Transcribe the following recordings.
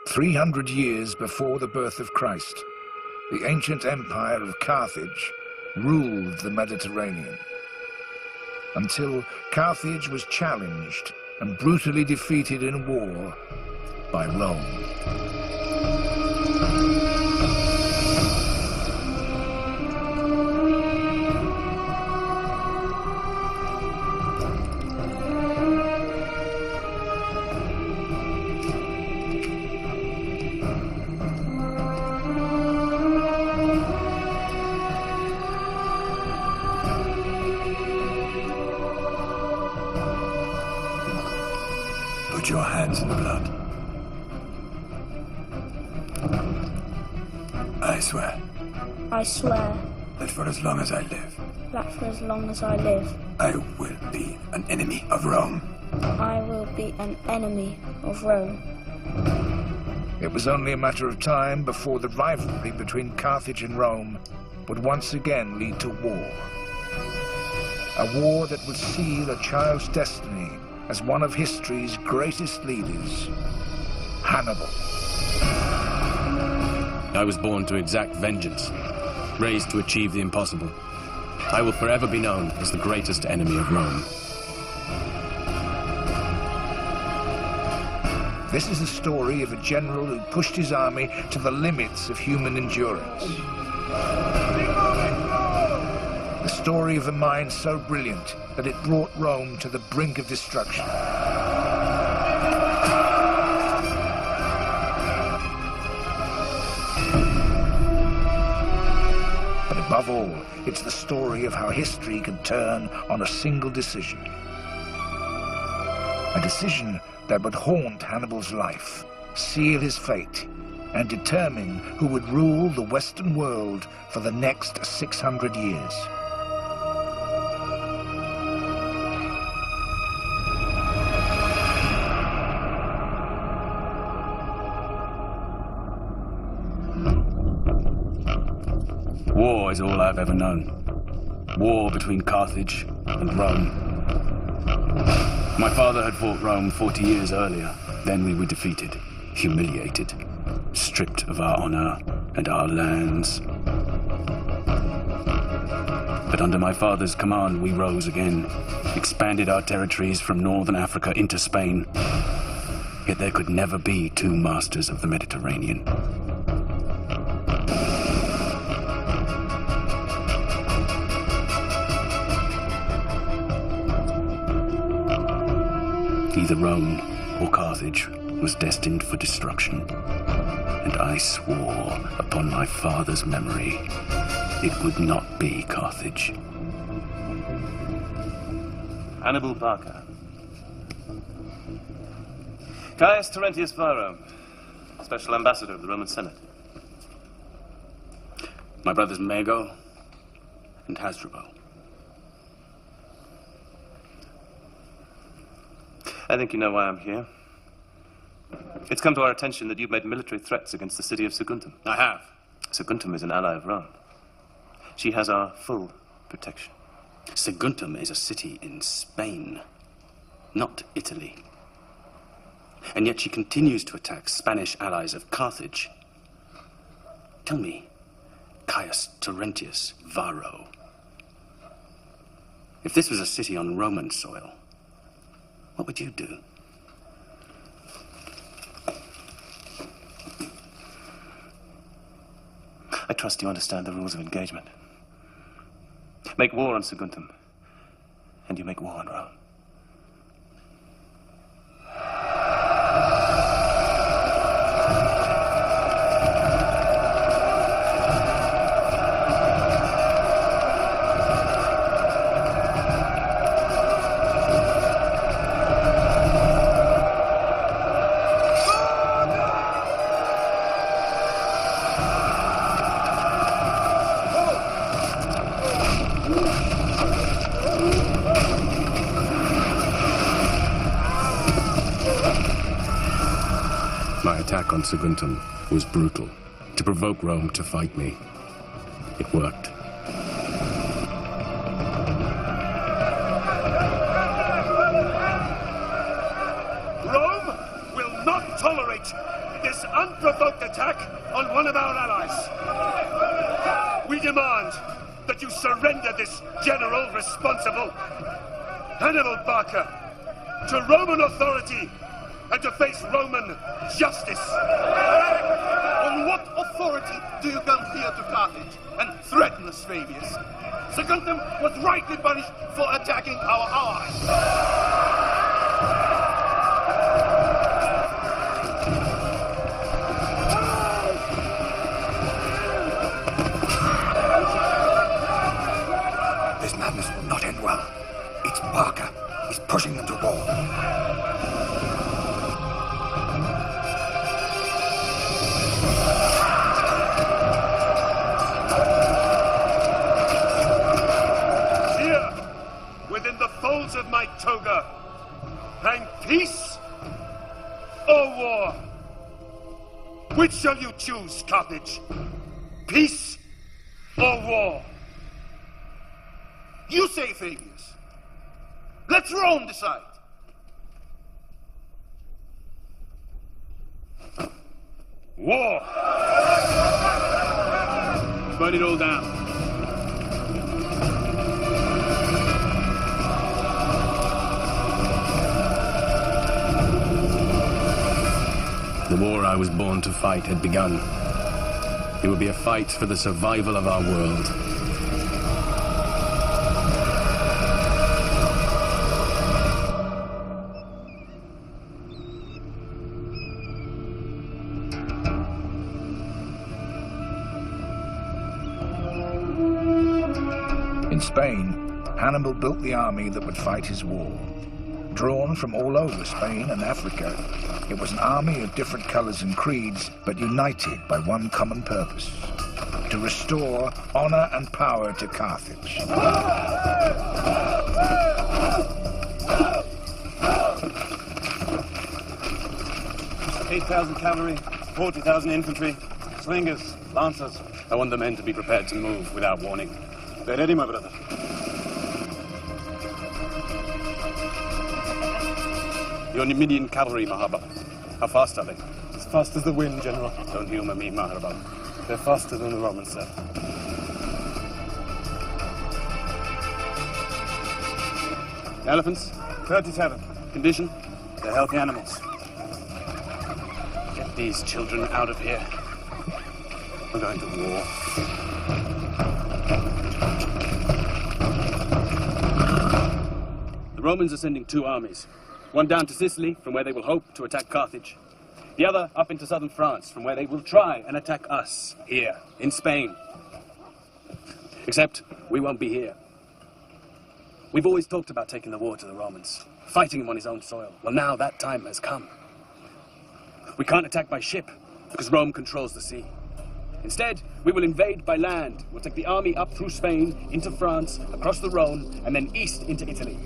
300 years before the birth of Christ, the ancient empire of Carthage ruled the Mediterranean, until Carthage was challenged and brutally defeated in war by Rome. Put your hands in the blood. I swear. I swear. That for as long as I live. That for as long as I live. I will be an enemy of Rome. I will be an enemy of Rome. It was only a matter of time before the rivalry between Carthage and Rome would once again lead to war. A war that would seal a child's destiny as one of history's greatest leaders, Hannibal. I was born to exact vengeance, raised to achieve the impossible. I will forever be known as the greatest enemy of Rome. This is the story of a general who pushed his army to the limits of human endurance. The story of a mind so brilliant that it brought Rome to the brink of destruction. But above all, it's the story of how history can turn on a single decision. A decision that would haunt Hannibal's life, seal his fate, and determine who would rule the Western world for the next 600 years. War is all I've ever known. War between Carthage and Rome. My father had fought Rome 40 years earlier. Then we were defeated, humiliated, stripped of our honor and our lands. But under my father's command, we rose again, expanded our territories from northern Africa into Spain. Yet there could never be two masters of the Mediterranean. Either Rome or Carthage was destined for destruction, and I swore upon my father's memory it would not be Carthage. Hannibal Barca. Caius Terentius Varro, Special Ambassador of the Roman Senate. My brothers Mago and Hasdrubal. I think you know why I'm here. It's come to our attention that you've made military threats against the city of Saguntum. I have. Saguntum is an ally of Rome. She has our full protection. Saguntum is a city in Spain, not Italy. And yet she continues to attack Spanish allies of Carthage. Tell me, Caius Terentius Varro, if this was a city on Roman soil, what would you do? I trust you understand the rules of engagement. Make war on Saguntum, and you make war on Rome. My attack on Saguntum was brutal, to provoke Rome to fight me. It worked. Rome will not tolerate this unprovoked attack on one of our allies. We demand that you surrender this general responsible, Hannibal Barca, to Roman authority and to face Roman justice. On what authority do you come here to Carthage and threaten us, Fabius? Saguntum was rightly punished for attacking our allies. This madness will not end well. It's Barca. He's pushing them to war. Within the folds of my toga, hang peace or war? Which shall you choose, Carthage? Peace or war? You say, Fabius. Let Rome decide. War! Burn it all down. The war I was born to fight had begun. It would be a fight for the survival of our world. In Spain, Hannibal built the army that would fight his war. Drawn from all over Spain and Africa, it was an army of different colors and creeds, but united by one common purpose: to restore honor and power to Carthage. 8,000 cavalry, 40,000 infantry, slingers, lancers. I want the men to be prepared to move without warning. They're ready, my brother. Your Numidian cavalry, Mahaba. How fast are they? As fast as the wind, General. Don't humor me, Mahaba. They're faster than the Romans, sir. Elephants? 37. Condition? They're healthy animals. Get these children out of here. We're going to war. The Romans are sending two armies. One down to Sicily, from where they will hope to attack Carthage. The other up into southern France, from where they will try and attack us, here, in Spain. Except, we won't be here. We've always talked about taking the war to the Romans, fighting him on his own soil. Well, now that time has come. We can't attack by ship, because Rome controls the sea. Instead, we will invade by land. We'll take the army up through Spain, into France, across the Rhone, and then east into Italy.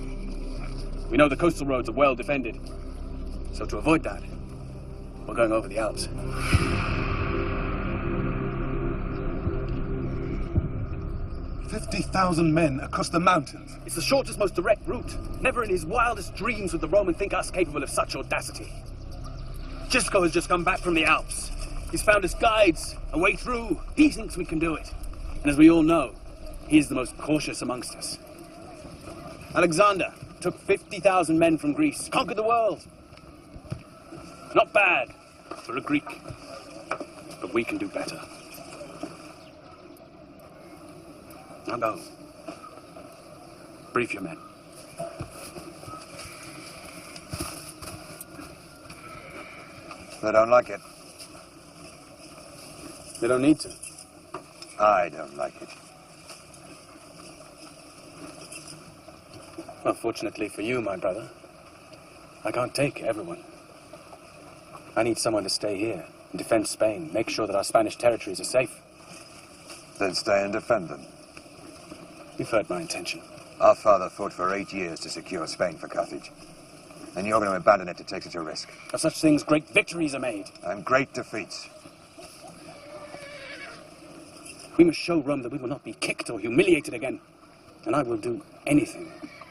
We know the coastal roads are well defended. So to avoid that, we're going over the Alps. 50,000 men across the mountains. It's the shortest, most direct route. Never in his wildest dreams would the Roman think us capable of such audacity. Gisco has just come back from the Alps. He's found us guides, a way through. He thinks we can do it. And as we all know, he is the most cautious amongst us. Alexander took 50,000 men from Greece, conquered the world. Not bad for a Greek, but we can do better. Now go. Brief your men. They don't like it. They don't need to. I don't like it. Well, fortunately for you, my brother, I can't take everyone. I need someone to stay here and defend Spain, make sure that our Spanish territories are safe. Then stay and defend them. You've heard my intention. Our father fought for 8 years to secure Spain for Carthage. And you're going to abandon it to take such a risk. Of such things, great victories are made. And great defeats. We must show Rome that we will not be kicked or humiliated again. And I will do anything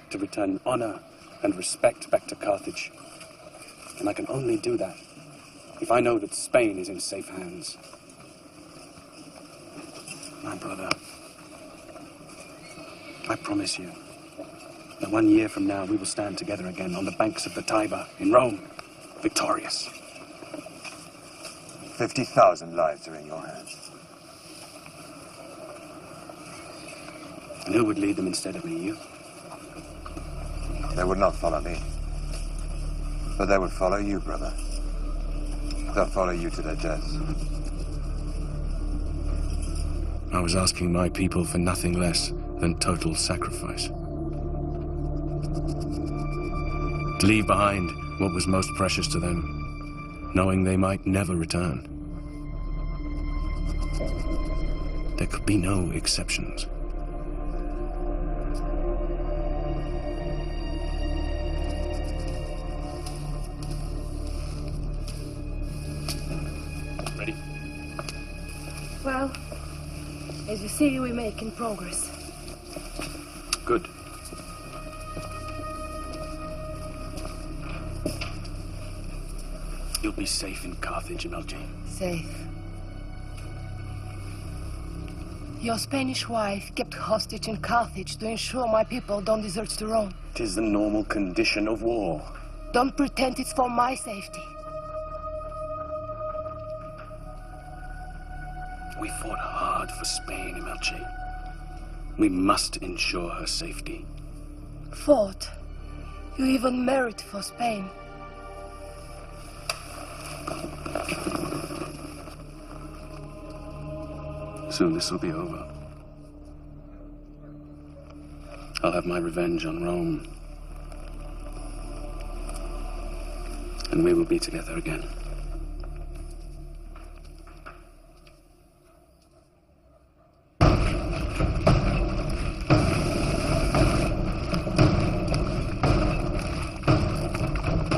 to return honor and respect back to Carthage. And I can only do that If I know that Spain is in safe hands, my brother, I promise you that 1 year from now we will stand together again on the banks of the Tiber in Rome, victorious. 50,000 lives are in your hands. And who would lead them instead of me? You? They would not follow me. But they would follow you, brother. They'll follow you to their deaths. I was asking my people for nothing less than total sacrifice. To leave behind what was most precious to them, knowing they might never return. There could be no exceptions. Ready? Well, as you see, we're making progress. Good. You'll be safe in Carthage, MLG. Safe. Your Spanish wife kept hostage in Carthage to ensure my people don't desert to Rome. It is the normal condition of war. Don't pretend it's for my safety. We fought hard for Spain, MLG. We must ensure her safety. Fought. You even married for Spain. Soon this will be over. I'll have my revenge on Rome. And we will be together again.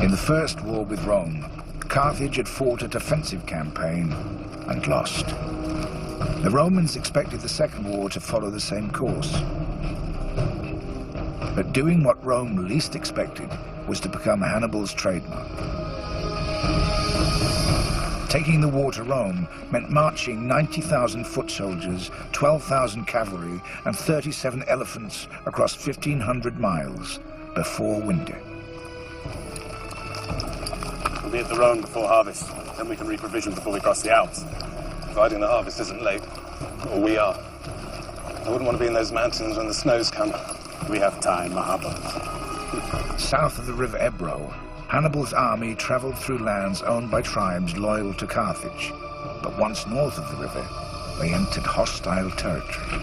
In the First War with Rome, Carthage had fought a defensive campaign and lost. The Romans expected the Second War to follow the same course. But doing what Rome least expected was to become Hannibal's trademark. Taking the war to Rome meant marching 90,000 foot soldiers, 12,000 cavalry, and 37 elephants across 1,500 miles before winter. We'll be at the Rhone before harvest. Then we can reprovision before we cross the Alps. Providing the harvest isn't late. Or we are. I wouldn't want to be in those mountains when the snows come. We have time, Mahaba. South of the river Ebro, Hannibal's army traveled through lands owned by tribes loyal to Carthage. But once north of the river, they entered hostile territory.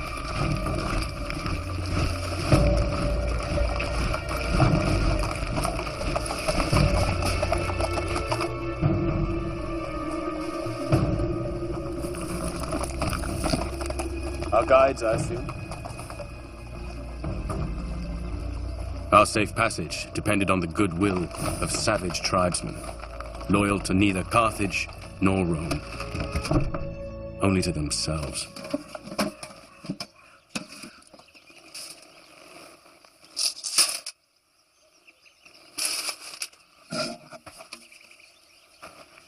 Our guides, I assume. Our safe passage depended on the goodwill of savage tribesmen, loyal to neither Carthage nor Rome, only to themselves.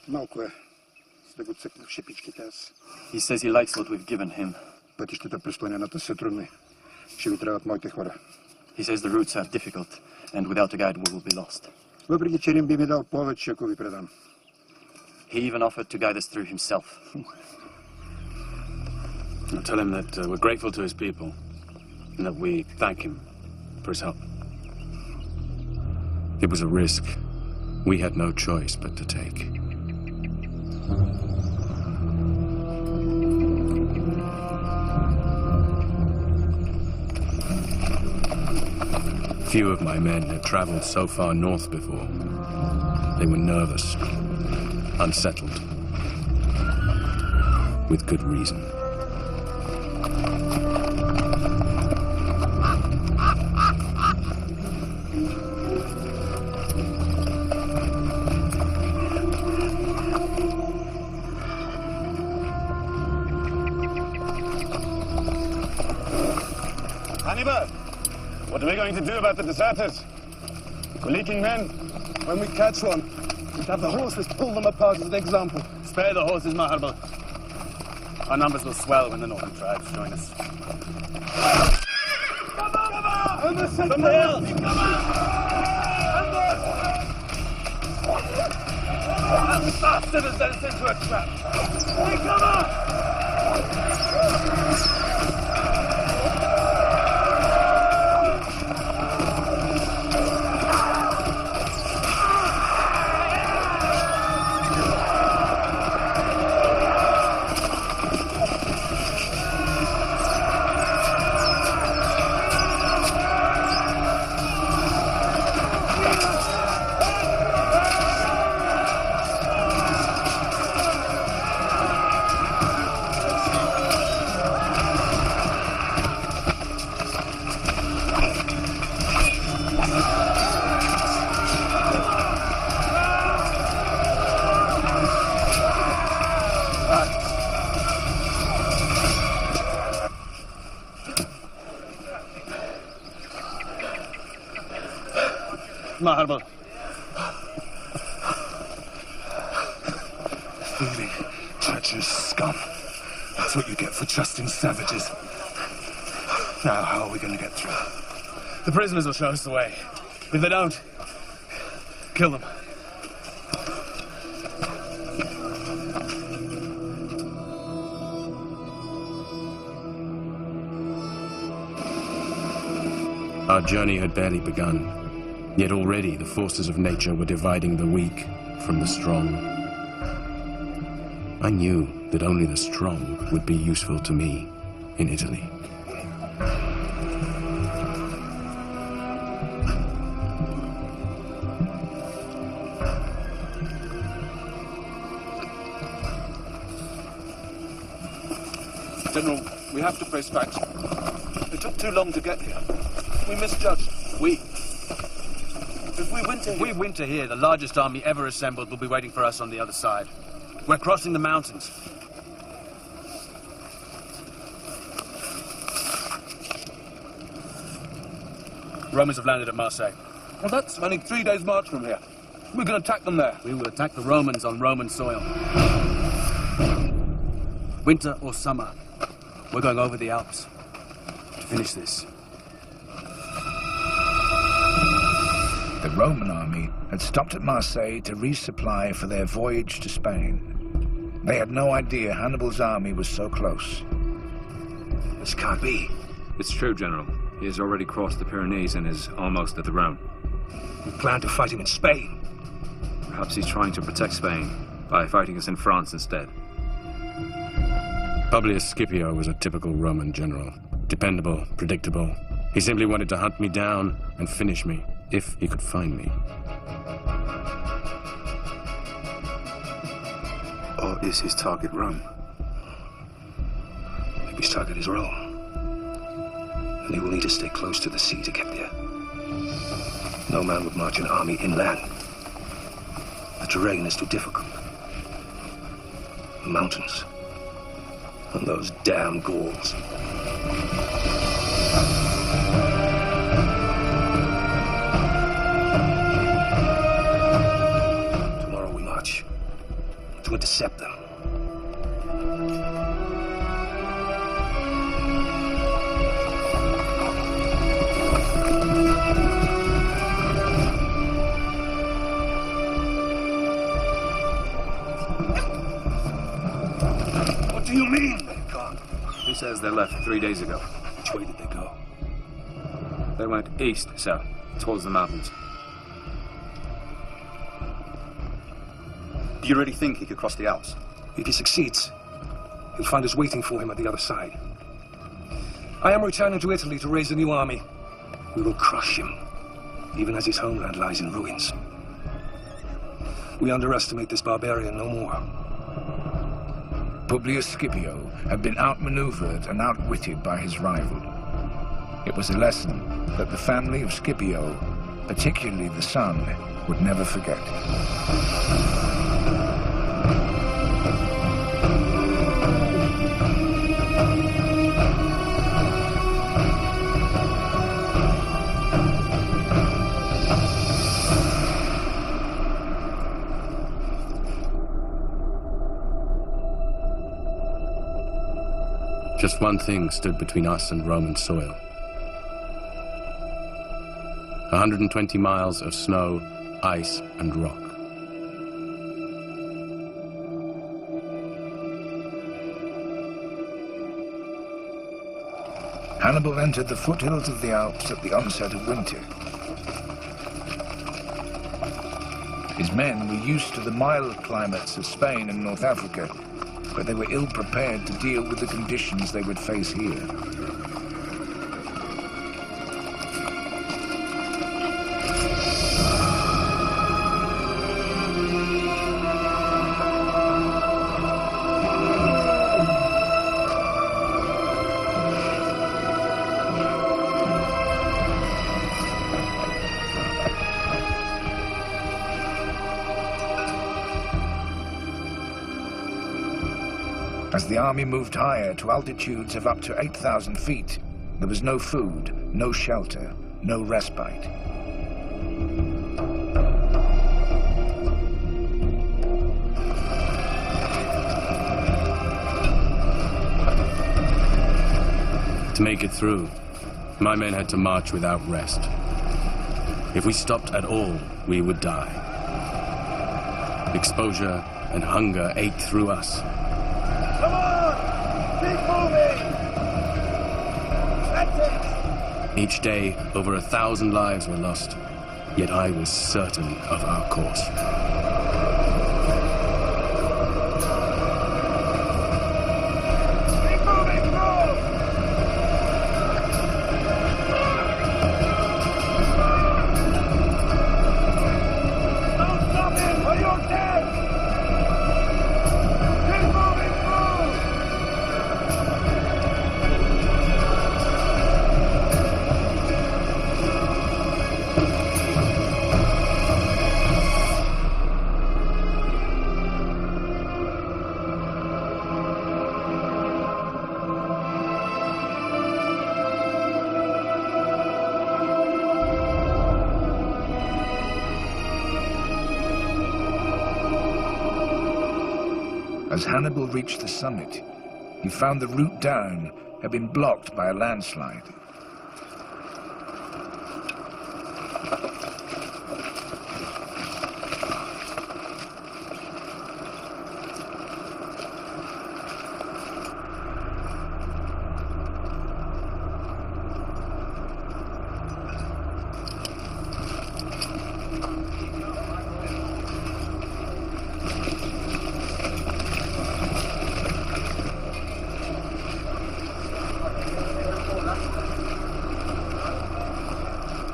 Малко е. За да го цъкна в шепичките аз. He says he likes what we've given him. Пътищата през планината са трудни. Ще ви трябват моите хора. He says the routes are difficult, and without a guide we will be lost. Въпреки че Рим би ми дал повече, ако ви предам. He even offered to guide us through himself. I'll tell him that we're grateful to his people, and that we thank him for his help. It was a risk we had no choice but to take. Few of my men had traveled so far north before. They were nervous, unsettled, with good reason. Hannibal! What are we going to do about the deserters? We're leaking men. When we catch one, Have the horses pull them apart as an example. Spare the horses, Maharbal. Our numbers will swell when the northern tribes join us. From the hills! That bastard has led us into a trap! Hey, come on! Maharbal. Thieving, treacherous scum. That's what you get for trusting savages. Now, how are we going to get through? The prisoners will show us the way. If they don't, kill them. Our journey had barely begun. Yet already the forces of nature were dividing the weak from the strong. I knew that only the strong would be useful to me in Italy. General, we have to trace facts. It took too long to get here. We misjudged. If we winter here, the largest army ever assembled will be waiting for us on the other side. We're crossing the mountains. Romans have landed at Marseille. Well, that's only 3 days' march from here. We can attack them there. We will attack the Romans on Roman soil. Winter or summer, we're going over the Alps to finish this. The Roman army had stopped at Marseille to resupply for their voyage to Spain. They had no idea Hannibal's army was so close. This can't be. It's true, General. He has already crossed the Pyrenees and is almost at the Rhone. We plan to fight him in Spain. Perhaps he's trying to protect Spain by fighting us in France instead. Publius Scipio was a typical Roman general. Dependable, predictable. He simply wanted to hunt me down and finish me, if he could find me. Or is his target Rome? Maybe his target is Rome. And he will need to stay close to the sea to get there. No man would march an army inland. The terrain is too difficult. The mountains. And those damn Gauls. Tomorrow we march to intercept them. What do you mean they've gone? He says they left 3 days ago. Which way did they go? They went east, sir, towards the mountains. Do you really think he could cross the Alps? If he succeeds, he'll find us waiting for him at the other side. I am returning to Italy to raise a new army. We will crush him, even as his homeland lies in ruins. We underestimate this barbarian no more. Publius Scipio had been outmaneuvered and outwitted by his rival. It was a lesson that the family of Scipio, particularly the son, would never forget. Just one thing stood between us and Roman soil. 120 miles of snow, ice, and rock. Hannibal entered the foothills of the Alps at the onset of winter. His men were used to the mild climates of Spain and North Africa, but they were ill-prepared to deal with the conditions they would face here. As the army moved higher to altitudes of up to 8,000 feet, there was no food, no shelter, no respite. To make it through, my men had to march without rest. If we stopped at all, we would die. Exposure and hunger ate through us. Come on! Keep moving! That's it! Each day, over 1,000 lives were lost, yet I was certain of our course. Keep moving, go! Don't stop him or you're dead! Keep moving, As Hannibal reached the summit, he found the route down had been blocked by a landslide.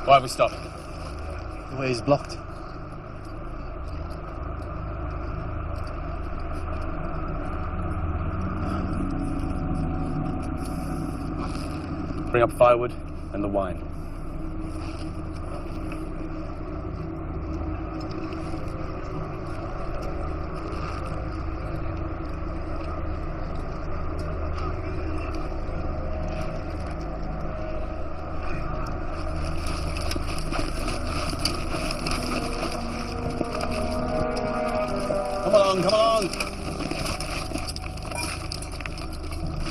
Why are we stopping? The way is blocked. Bring up firewood and the wine. Come along!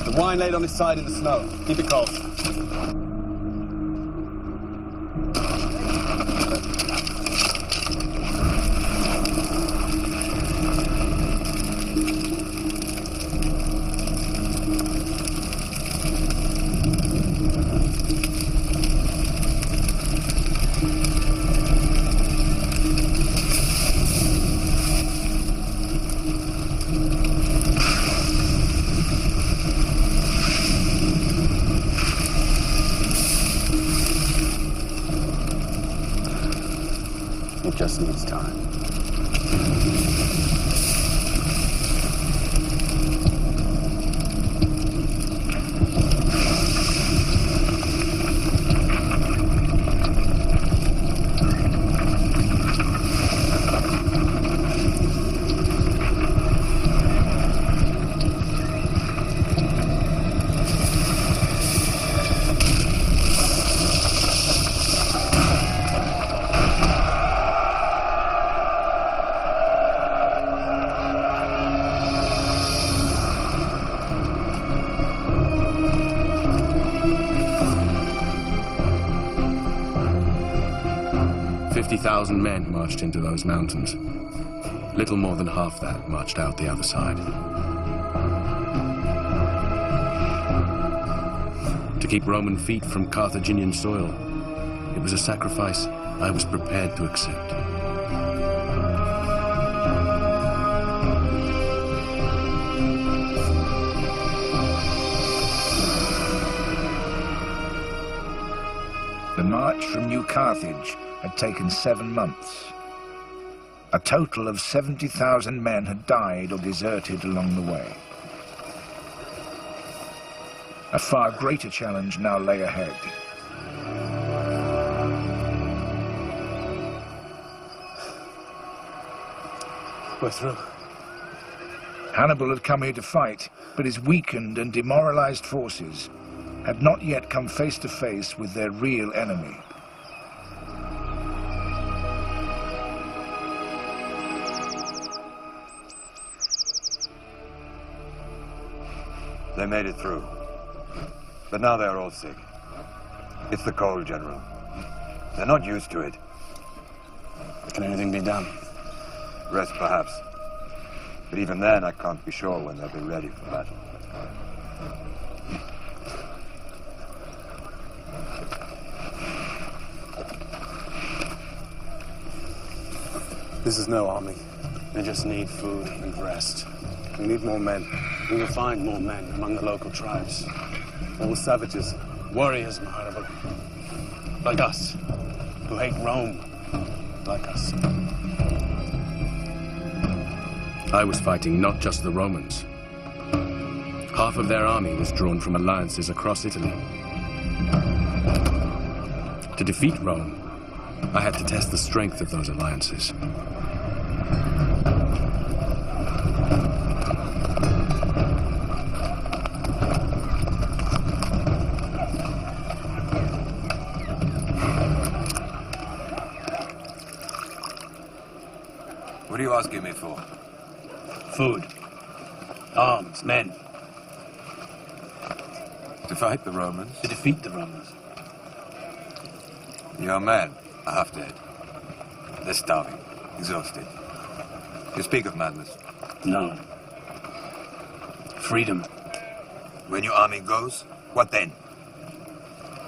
The wine laid on its side in the snow. Keep it cold. It just needs time. 50,000 men marched into those mountains. Little more than half that marched out the other side. To keep Roman feet from Carthaginian soil, it was a sacrifice I was prepared to accept. The march from New Carthage had taken 7 months. A total of 70,000 men had died or deserted along the way. A far greater challenge now lay ahead. We're through. Hannibal had come here to fight, but his weakened and demoralized forces had not yet come face to face with their real enemy. They made it through. But now they're all sick. It's the cold, General. They're not used to it. Can anything be done? Rest, perhaps. But even then, I can't be sure when they'll be ready for battle. This is no army. They just need food and rest. We need more men. We will find more men among the local tribes. All savages, warriors, Maharabu. Like us, who hate Rome. Like us. I was fighting not just the Romans. Half of their army was drawn from alliances across Italy. To defeat Rome, I had to test the strength of those alliances. What are you asking me for? Food. Arms, men. To fight the Romans? To defeat the Romans. Your men are half dead. They're starving, exhausted. You speak of madness. No. Freedom. When your army goes, what then?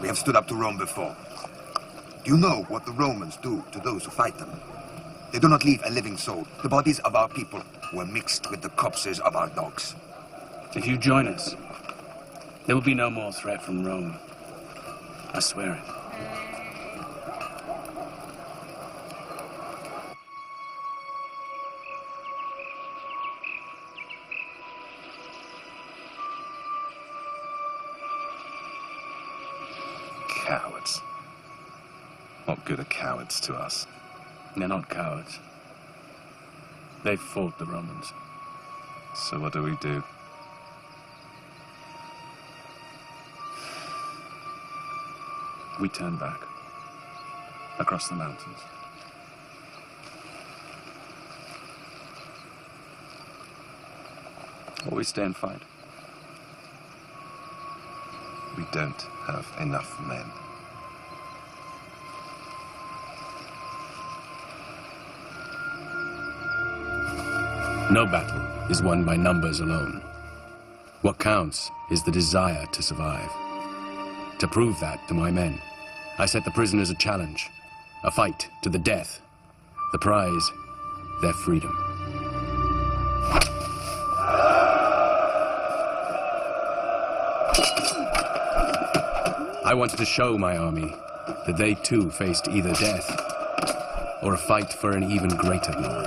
We have stood up to Rome before. Do you know what the Romans do to those who fight them? They do not leave a living soul. The bodies of our people were mixed with the corpses of our dogs. If you join us, there will be no more threat from Rome. I swear it. Cowards. What good are cowards to us? They're not cowards. They fought the Romans. So what do we do? We turn back. Across the mountains. Or we stay and fight. We don't have enough men. No battle is won by numbers alone. What counts is the desire to survive. To prove that to my men, I set the prisoners a challenge, a fight to the death. The prize, their freedom. I wanted to show my army that they too faced either death or a fight for an even greater glory.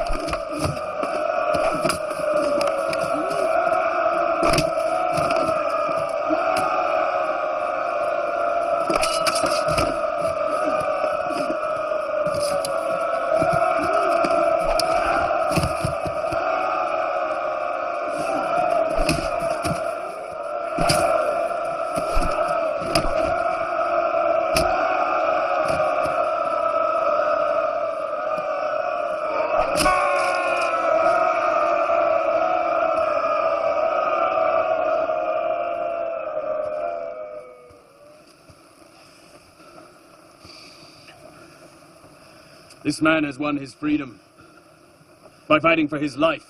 This man has won his freedom by fighting for his life.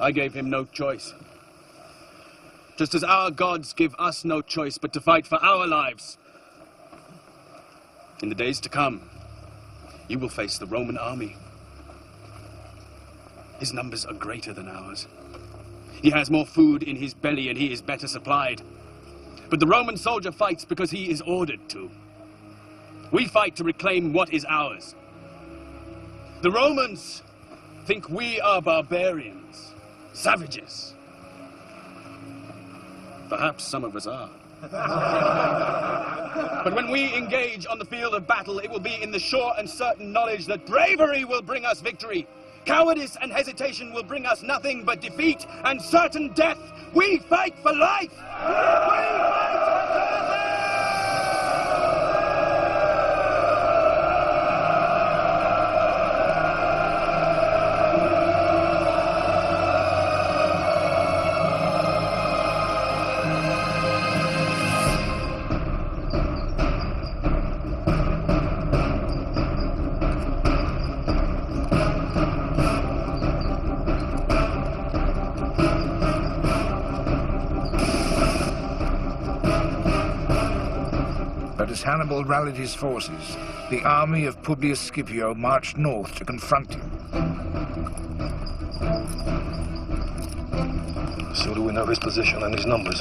I gave him no choice. Just as our gods give us no choice but to fight for our lives. In the days to come, you will face the Roman army. His numbers are greater than ours. He has more food in his belly and he is better supplied. But the Roman soldier fights because he is ordered to. We fight to reclaim what is ours. The Romans think we are barbarians, savages. Perhaps some of us are. But when we engage on the field of battle, it will be in the sure and certain knowledge that bravery will bring us victory. Cowardice and hesitation will bring us nothing but defeat and certain death. We fight for life! We fight for But as Hannibal rallied his forces, the army of Publius Scipio marched north to confront him. The sooner we know his position and his numbers,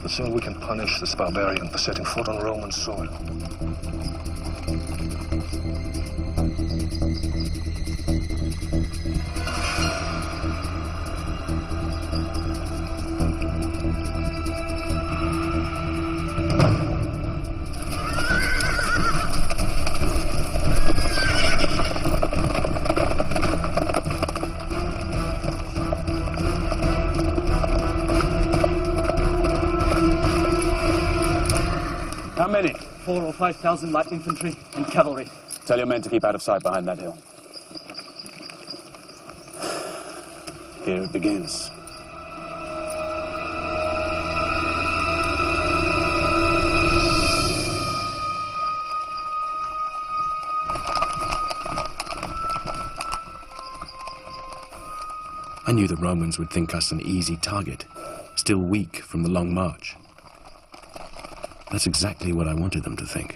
the sooner we can punish this barbarian for setting foot on Roman soil. How many? 4,000 or 5,000 light infantry and cavalry. Tell your men to keep out of sight behind that hill. Here it begins. I knew the Romans would think us an easy target, still weak from the long march. That's exactly what I wanted them to think.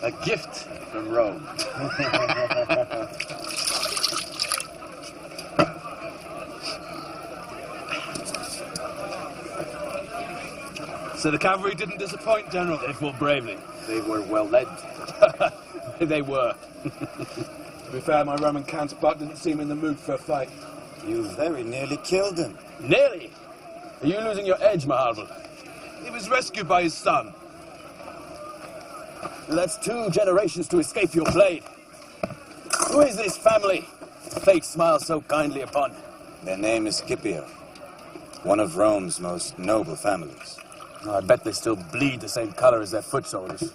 A gift from Rome. So the cavalry didn't disappoint, General? They fought bravely. They were well led. They were. To be fair, my Roman counterpart didn't seem in the mood for a fight. You very nearly killed him. Nearly? Are you losing your edge, Maharval? He was rescued by his son. That's 2 generations to escape your blade. Who is this family fate smiles so kindly upon? Their name is Scipio, one of Rome's most noble families. Oh, I bet they still bleed the same color as their foot soldiers.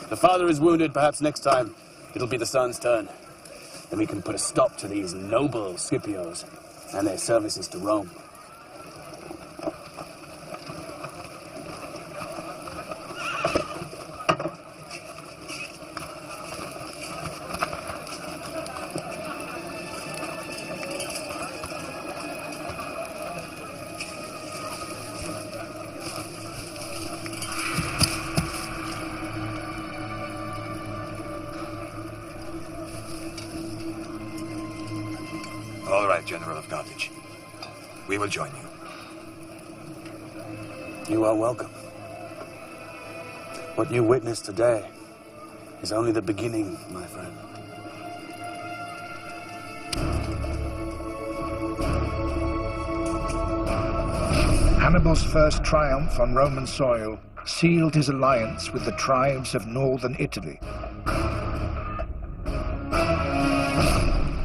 The father is wounded. Perhaps next time it'll be the son's turn. then we can put a stop to these noble Scipios and their services to Rome. All right, General of Carthage. We will join you. You are welcome. What you witnessed today is only the beginning, my friend. Hannibal's first triumph on Roman soil sealed his alliance with the tribes of northern Italy.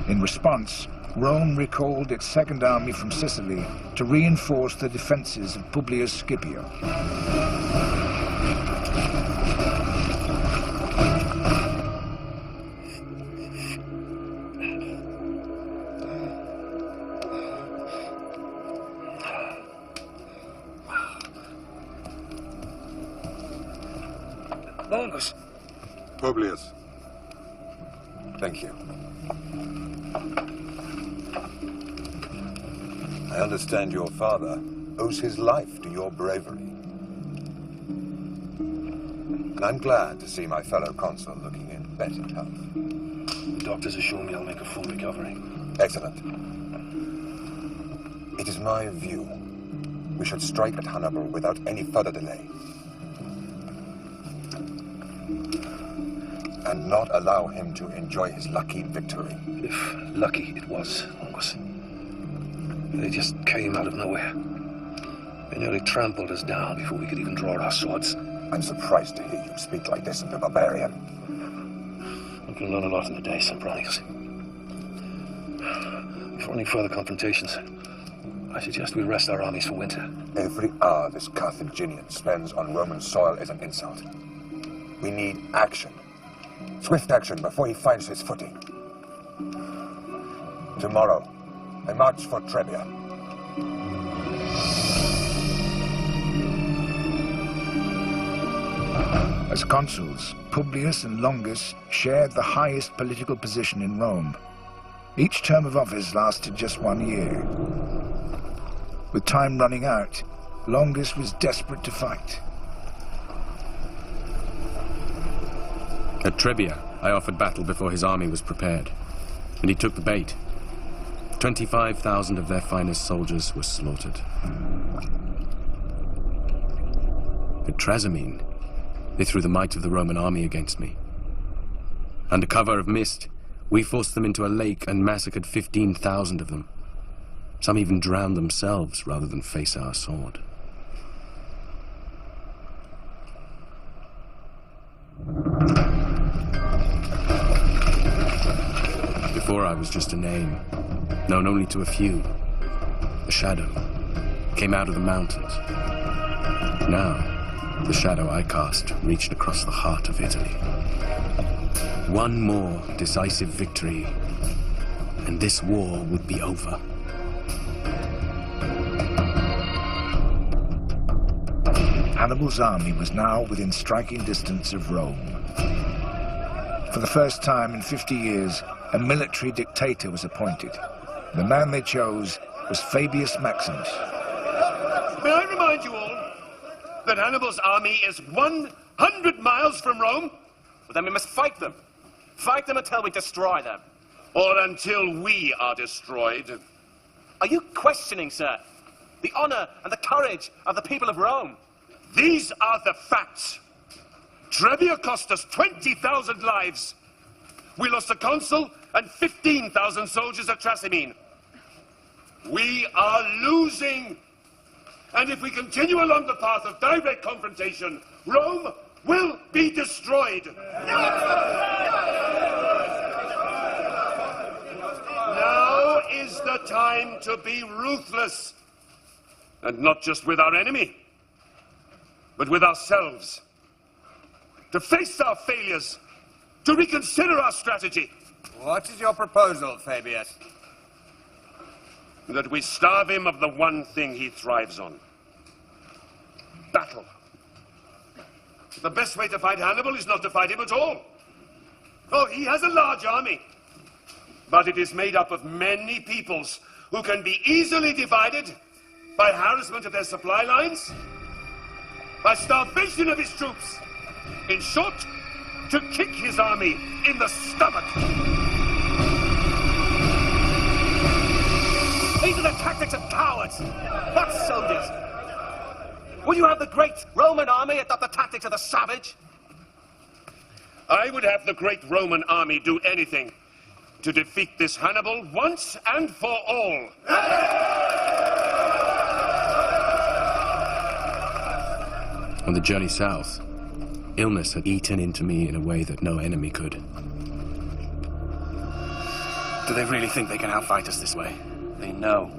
In response, Rome recalled its second army from Sicily to reinforce the defenses of Publius Scipio. Longus. Publius. Thank you. I understand your father owes his life to your bravery. And I'm glad to see my fellow consul looking in better health. The doctors assure me I'll make a full recovery. Excellent. It is my view we should strike at Hannibal without any further delay. And not allow him to enjoy his lucky victory. If lucky it was, Longus. They just came out of nowhere. They nearly trampled us down before we could even draw our swords. I'm surprised to hear you speak like this of the barbarian. We can learn a lot in the day, Sempronius. Before any further confrontations, I suggest we rest our armies for winter. Every hour this Carthaginian spends on Roman soil is an insult. We need action. Swift action before he finds his footing. Tomorrow, I march for Trebia. As consuls, Publius and Longus shared the highest political position in Rome. Each term of office lasted just 1 year. With time running out, Longus was desperate to fight. At Trebia, I offered battle before his army was prepared, and he took the bait. 25,000 of their finest soldiers were slaughtered. At Trasimene, they threw the might of the Roman army against me. Under cover of mist, we forced them into a lake and massacred 15,000 of them. Some even drowned themselves rather than face our sword. Before I was just a name, known only to a few. A shadow came out of the mountains. Now, the shadow I cast reached across the heart of Italy. One more decisive victory, and this war would be over. Hannibal's army was now within striking distance of Rome. For the first time in 50 years, a military dictator was appointed. The man they chose was Fabius Maximus. May I remind you all that Hannibal's army is 100 miles from Rome? Well, then we must fight them. Fight them until we destroy them. Or until we are destroyed. Are you questioning, sir, the honor and the courage of the people of Rome? These are the facts. Trebia cost us 20,000 lives. We lost a consul and 15,000 soldiers at Trasimene. We are losing. And if we continue along the path of direct confrontation, Rome will be destroyed. Now is the time to be ruthless. And not just with our enemy, but with ourselves. To face our failures, to reconsider our strategy. What is your proposal, Fabius? That we starve him of the one thing he thrives on. Battle. The best way to fight Hannibal is not to fight him at all. Oh, he has a large army. But it is made up of many peoples who can be easily divided by harassment of their supply lines, by starvation of his troops. In short, to kick his army in the stomach. These are the tactics of cowards, not soldiers. Would you have the great Roman army adopt the tactics of the savage? I would have the great Roman army do anything to defeat this Hannibal once and for all. On the journey south, illness had eaten into me in a way that no enemy could. Do they really think they can outfight us this way? They know.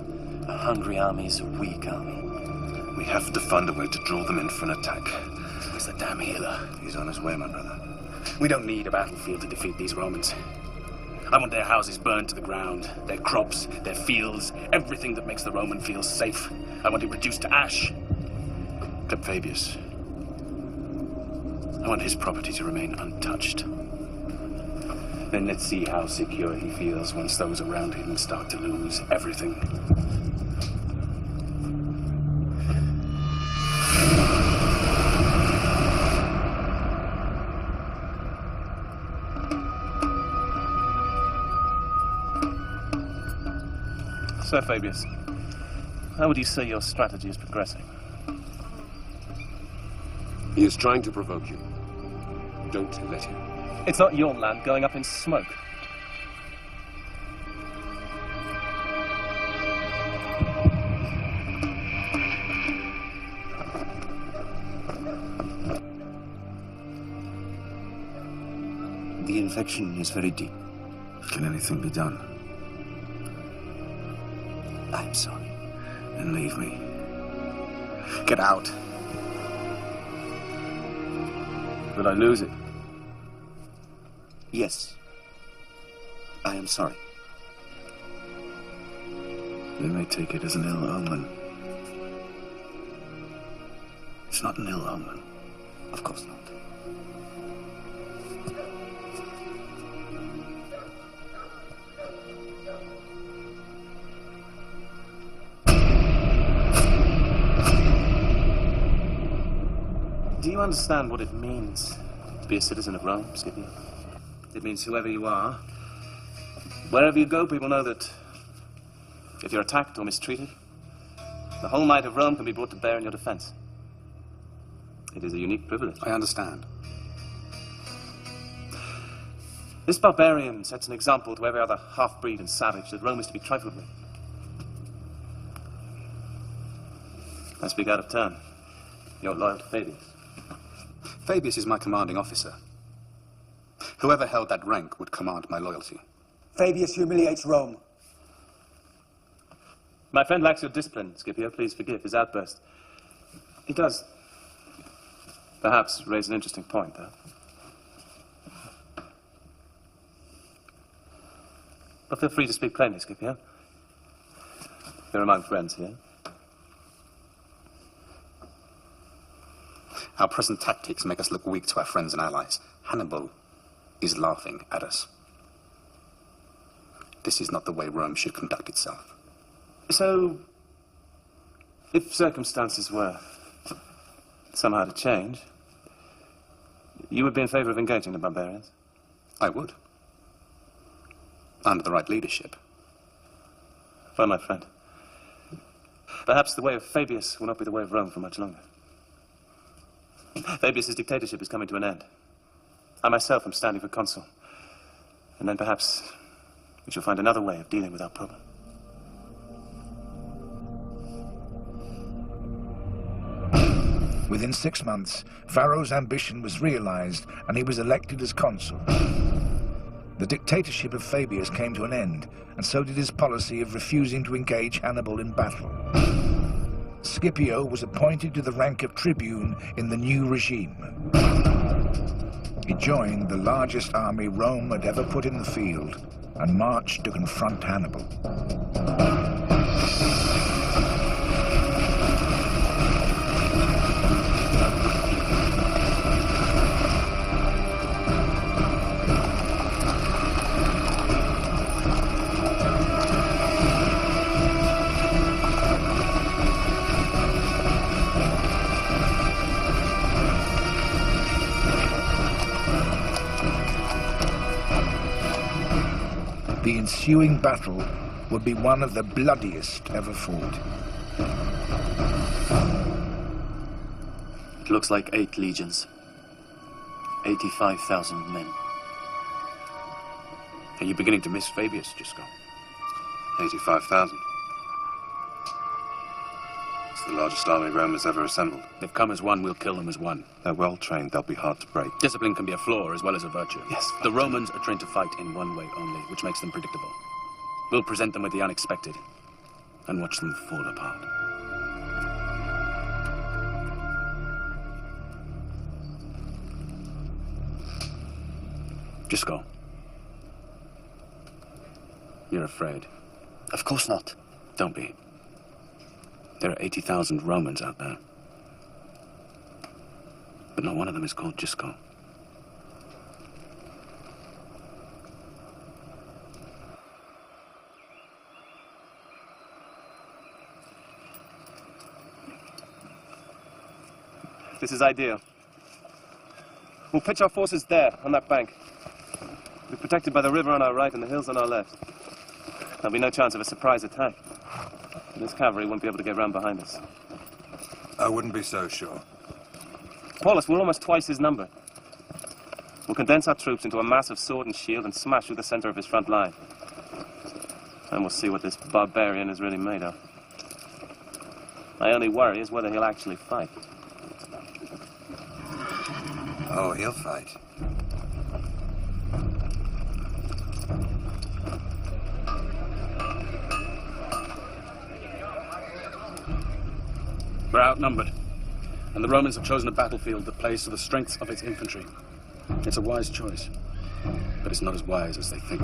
A hungry army is a weak army. We have to find a way to draw them in for an attack. Where's the damn healer? He's on his way, my brother. We don't need a battlefield to defeat these Romans. I want their houses burned to the ground, their crops, their fields, everything that makes the Roman feel safe. I want it reduced to ash. Except Fabius. I want his property to remain untouched. Then let's see how secure he feels once those around him start to lose everything. Sir Fabius, how would you say your strategy is progressing? He is trying to provoke you. Don't let him. It's not your land going up in smoke. The infection is very deep. Can anything be done? I'm sorry. Then leave me. Get out. Will I lose it? Yes. I am sorry. They may take it as an ill omen. It's not an ill omen. Of course not. Do you understand what it means to be a citizen of Rome, Scipio? It means whoever you are, wherever you go, people know that if you're attacked or mistreated, the whole might of Rome can be brought to bear in your defense. It is a unique privilege. I understand. This barbarian sets an example to every other half-breed and savage that Rome is to be trifled with. I speak out of turn. You're loyal to Fabius. Fabius is my commanding officer. Whoever held that rank would command my loyalty. Fabius humiliates Rome. My friend lacks your discipline, Scipio. Please forgive his outburst. He does, perhaps, raise an interesting point, though. But feel free to speak plainly, Scipio. We're among friends here. Our present tactics make us look weak to our friends and allies. Hannibal is laughing at us. This is not the way Rome should conduct itself. So, if circumstances were somehow to change, you would be in favor of engaging the barbarians? I would. Under the right leadership. Well, my friend, perhaps the way of Fabius will not be the way of Rome for much longer. Fabius' dictatorship is coming to an end. I myself am standing for consul. And then perhaps we shall find another way of dealing with our problem. Within 6 months, Varro's ambition was realized and he was elected as consul. The dictatorship of Fabius came to an end, and so did his policy of refusing to engage Hannibal in battle. Scipio was appointed to the rank of tribune in the new regime. He joined the largest army Rome had ever put in the field and marched to confront Hannibal. The ensuing battle would be one of the bloodiest ever fought. It looks like 8 legions. 85,000 men. Are you beginning to miss Fabius, Gisco? 85,000. It's the largest army Rome has ever assembled. They've come as one, we'll kill them as one. They're well trained, they'll be hard to break. Discipline can be a flaw as well as a virtue. Yes. The Romans are trained to fight in one way only, which makes them predictable. We'll present them with the unexpected and watch them fall apart. Gisco. You're afraid. Of course not. Don't be. There are 80,000 Romans out there. But not one of them is called Gisco. This is ideal. We'll pitch our forces there, on that bank. We're protected by the river on our right and the hills on our left. There'll be no chance of a surprise attack. This cavalry won't be able to get round behind us. I wouldn't be so sure. Paulus, we're almost twice his number. We'll condense our troops into a mass of sword and shield and smash through the center of his front line. And we'll see what this barbarian is really made of. My only worry is whether he'll actually fight. Oh, he'll fight. We're outnumbered, and the Romans have chosen a battlefield that plays to the strengths of its infantry. It's a wise choice, but it's not as wise as they think.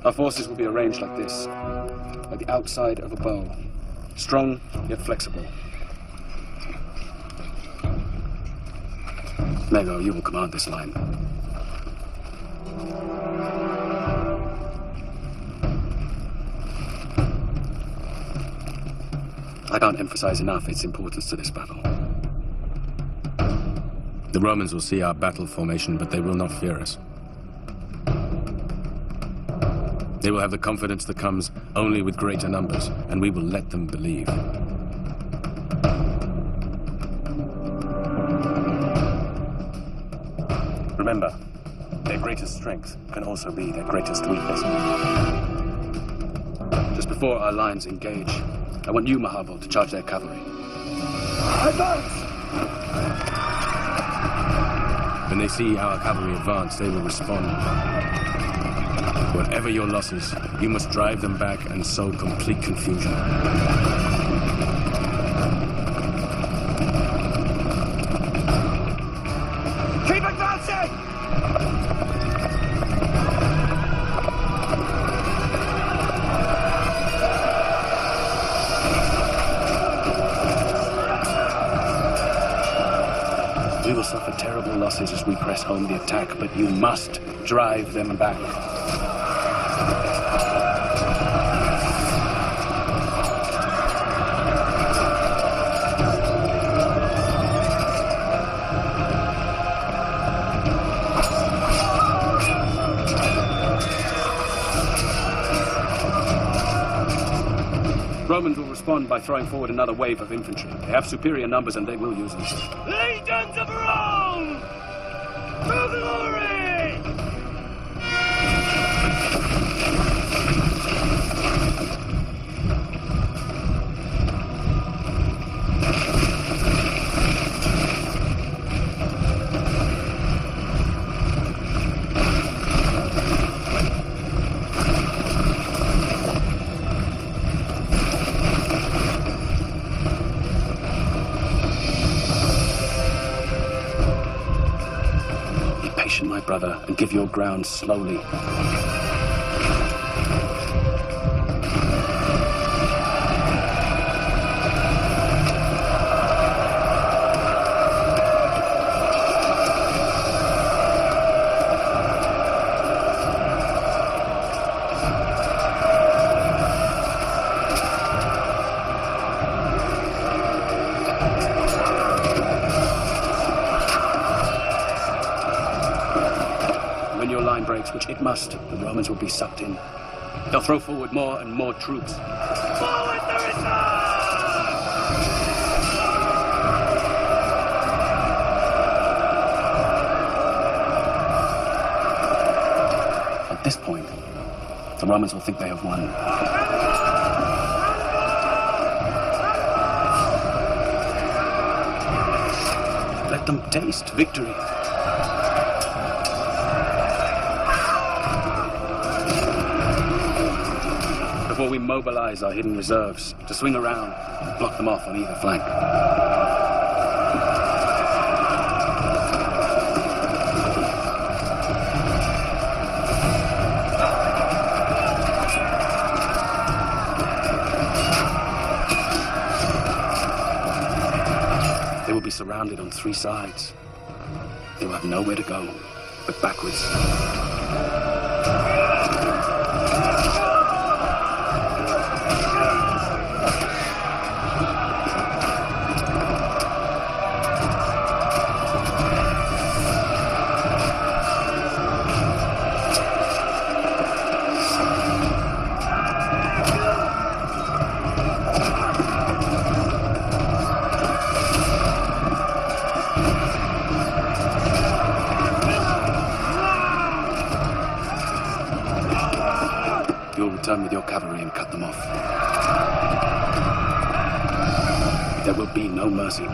Our forces will be arranged like this, like the outside of a bow, strong yet flexible. Nego, you will command this line. I can't emphasize enough its importance to this battle. The Romans will see our battle formation, but they will not fear us. They will have the confidence that comes only with greater numbers, and we will let them believe. Remember, their greatest strength can also be their greatest weakness. Just before our lines engage, I want you, Mahabo, to charge their cavalry. Advance! When they see our cavalry advance, they will respond. Whatever your losses, you must drive them back and sow complete confusion. Keep advancing! We will suffer terrible losses as we press home the attack, but you must drive them back. Romans will respond by throwing forward another wave of infantry. They have superior numbers and they will use them. Legions of Rome! To glory! brother, and give your ground slowly. Which it must, the Romans will be sucked in. They'll throw forward more and more troops. Forward the reserve! At this point, the Romans will think they have won. Let them taste victory. Before we mobilize our hidden reserves to swing around and block them off on either flank. They will be surrounded on three sides. They will have nowhere to go but backwards. Return with your cavalry and cut them off. There will be no mercy.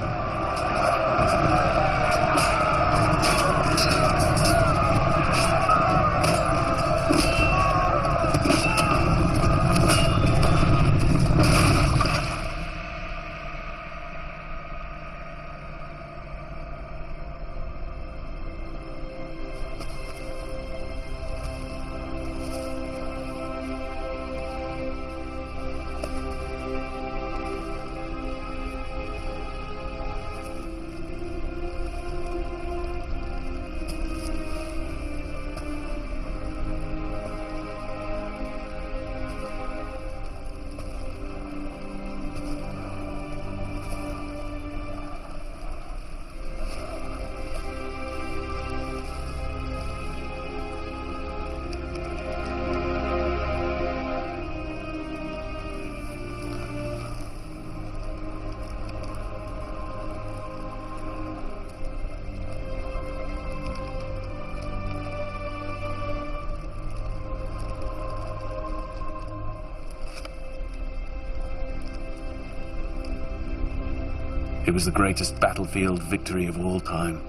It was the greatest battlefield victory of all time.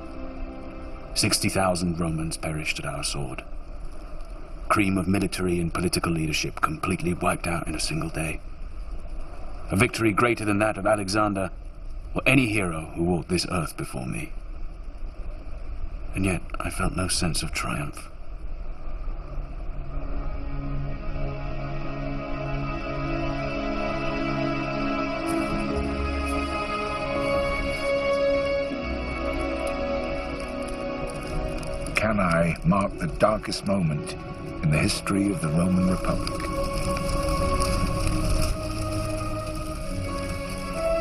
60,000 Romans perished at our sword. Cream of military and political leadership completely wiped out in a single day. A victory greater than that of Alexander or any hero who walked this earth before me. And yet, I felt no sense of triumph. Can I mark the darkest moment in the history of the Roman Republic?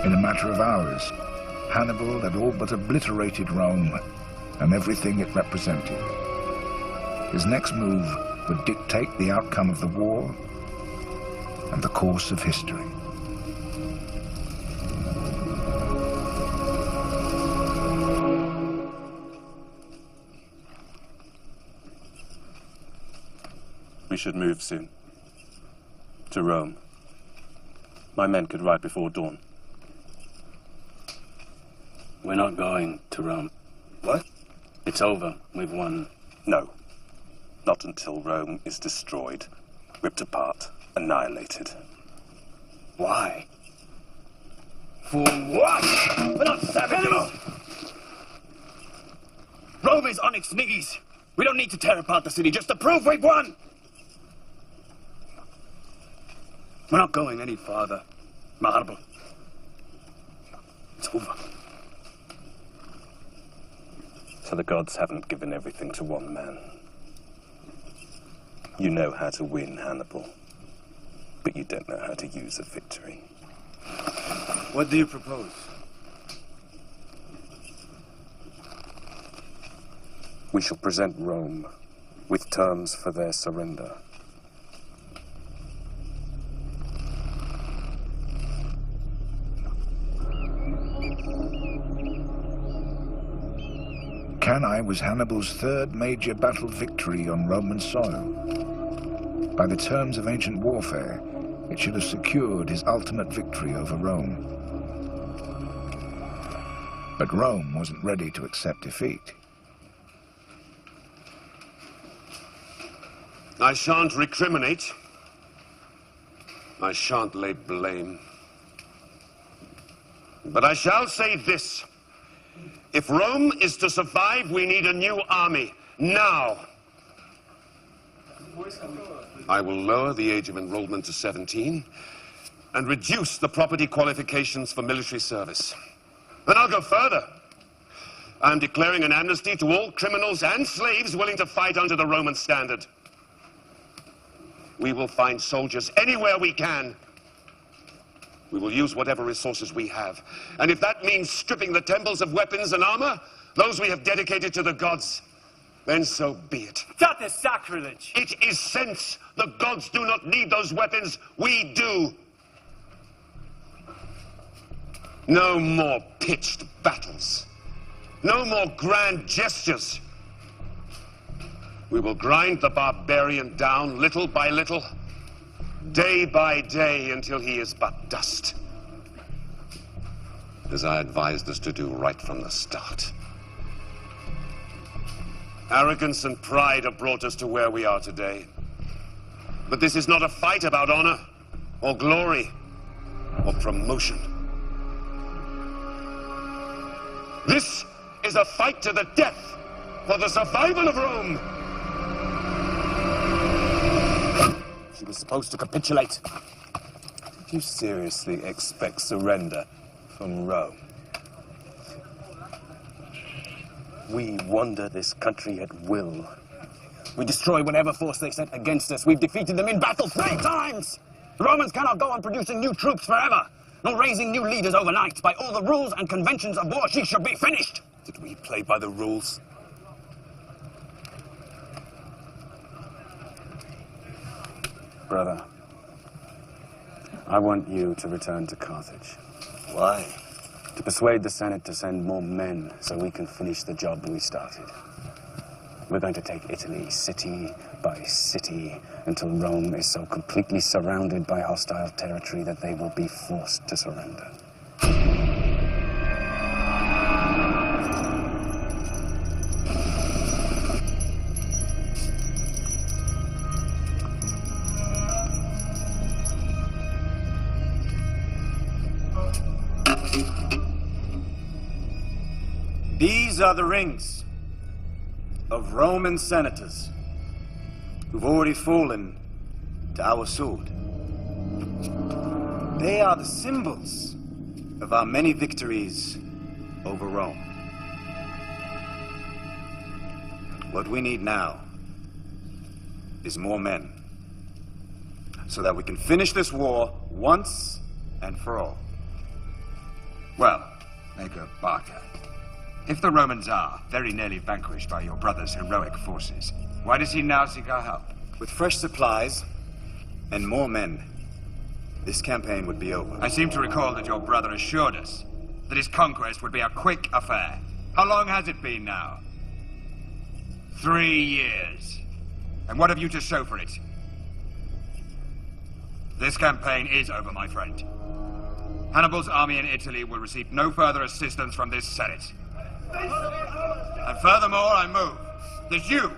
In a matter of hours, Hannibal had all but obliterated Rome and everything it represented. His next move would dictate the outcome of the war and the course of history. We should move soon. To Rome. My men could ride before dawn. We're not going to Rome. What? It's over. We've won. No. Not until Rome is destroyed, ripped apart, annihilated. Why? For what? We're not savages! Rome is on its knees. We don't need to tear apart the city just to prove we've won! We're not going any farther, Maharbal. It's over. So the gods haven't given everything to one man. You know how to win, Hannibal, but you don't know how to use a victory. What do you propose? We shall present Rome with terms for their surrender. Cannae was Hannibal's third major battle victory on Roman soil. By the terms of ancient warfare, it should have secured his ultimate victory over Rome. But Rome wasn't ready to accept defeat. I shan't recriminate. I shan't lay blame. But I shall say this. If Rome is to survive, we need a new army. Now. I will lower the age of enrollment to 17 and reduce the property qualifications for military service. And I'll go further. I'm declaring an amnesty to all criminals and slaves willing to fight under the Roman standard. We will find soldiers anywhere we can. We will use whatever resources we have. And if that means stripping the temples of weapons and armor, those we have dedicated to the gods, then so be it. That is sacrilege! It is sense. The gods do not need those weapons. We do. No more pitched battles. No more grand gestures. We will grind the barbarian down little by little, day by day, until he is but dust. As I advised us to do right from the start. Arrogance and pride have brought us to where we are today. But this is not a fight about honor, or glory, or promotion. This is a fight to the death for the survival of Rome. She was supposed to capitulate. Did you seriously expect surrender from Rome? We wander this country at will. We destroy whatever force they sent against us. We've defeated them in battle 3 times! The Romans cannot go on producing new troops forever, nor raising new leaders overnight. By all the rules and conventions of war, she should be finished! Did we play by the rules? Brother, I want you to return to Carthage. Why? To persuade the Senate to send more men so we can finish the job we started. We're going to take Italy city by city until Rome is so completely surrounded by hostile territory that they will be forced to surrender. These are the rings of Roman senators who've already fallen to our sword. They are the symbols of our many victories over Rome. What we need now is more men, so that we can finish this war once and for all. Well, Mago Barca, if the Romans are very nearly vanquished by your brother's heroic forces, why does he now seek our help? With fresh supplies and more men, this campaign would be over. I seem to recall that your brother assured us that his conquest would be a quick affair. How long has it been now? 3 years. And what have you to show for it? This campaign is over, my friend. Hannibal's army in Italy will receive no further assistance from this Senate. And furthermore, I move that you,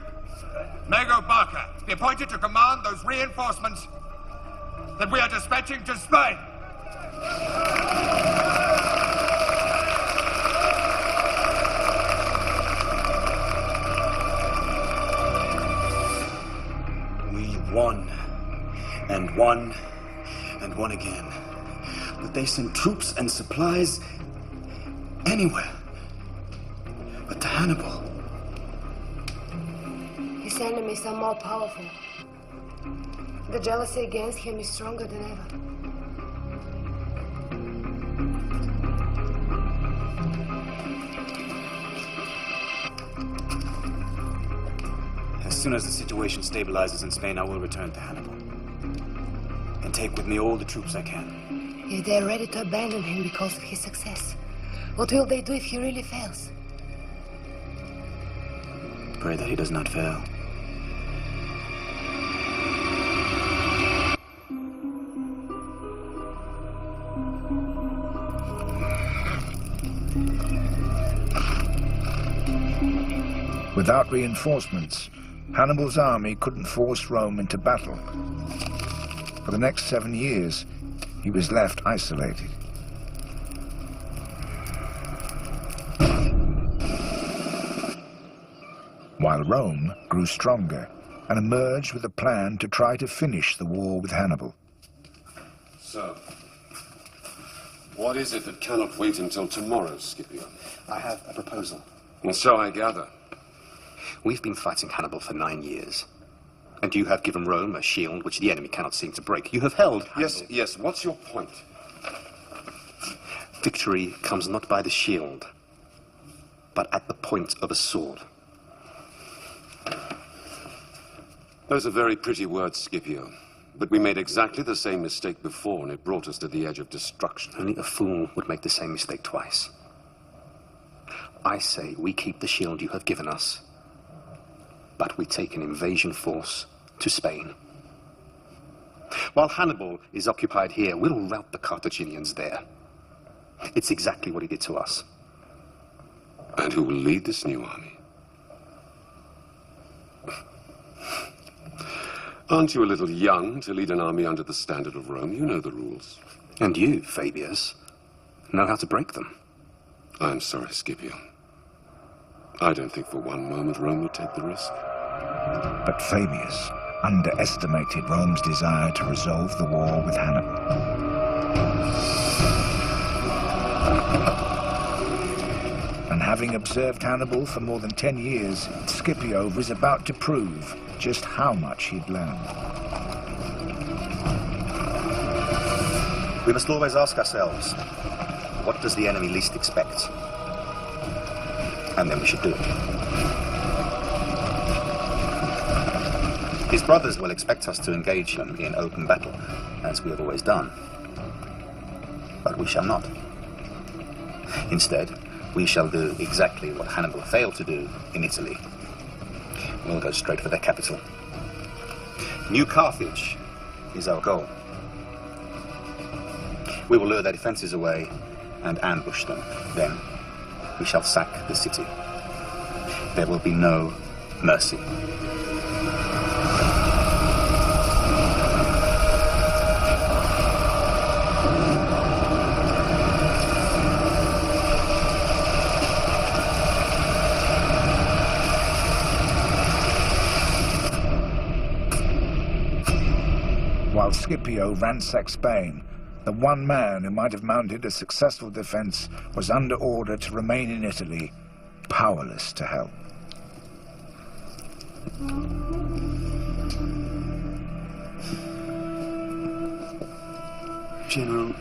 Mago Barca, be appointed to command those reinforcements that we are dispatching to Spain. One, and one, and one again. But they send troops and supplies anywhere. But to Hannibal. His enemies are more powerful. The jealousy against him is stronger than ever. As soon as the situation stabilizes in Spain, I will return to Hannibal. And take with me all the troops I can. If they're ready to abandon him because of his success, what will they do if he really fails? Pray that he does not fail. Without reinforcements, Hannibal's army couldn't force Rome into battle. For the next 7 years, he was left isolated. While Rome grew stronger and emerged with a plan to try to finish the war with Hannibal. So, what is it that cannot wait until tomorrow, Scipio? I have a proposal. And so I gather. We've been fighting Hannibal for 9 years. And you have given Rome a shield which the enemy cannot seem to break. You have held Hannibal. Yes, what's your point? Victory comes not by the shield, but at the point of a sword. Those are very pretty words, Scipio. But we made exactly the same mistake before, and it brought us to the edge of destruction. Only a fool would make the same mistake twice. I say we keep the shield you have given us, but we take an invasion force to Spain. While Hannibal is occupied here, we'll rout the Carthaginians there. It's exactly what he did to us. And who will lead this new army? Aren't you a little young to lead an army under the standard of Rome? You know the rules. And you, Fabius, know how to break them. I'm sorry, Scipio. I don't think for one moment Rome would take the risk. But Fabius underestimated Rome's desire to resolve the war with Hannibal. And having observed Hannibal for more than 10 years, Scipio was about to prove just how much he'd learned. We must always ask ourselves, what does the enemy least expect? And then we should do it. His brothers will expect us to engage him in open battle, as we have always done. But we shall not. Instead, we shall do exactly what Hannibal failed to do in Italy. We'll go straight for their capital. New Carthage is our goal. We will lure their defenses away and ambush them. Then we shall sack the city. There will be no mercy. While Scipio ransacked Spain, the one man who might have mounted a successful defense was under order to remain in Italy, powerless to help. General,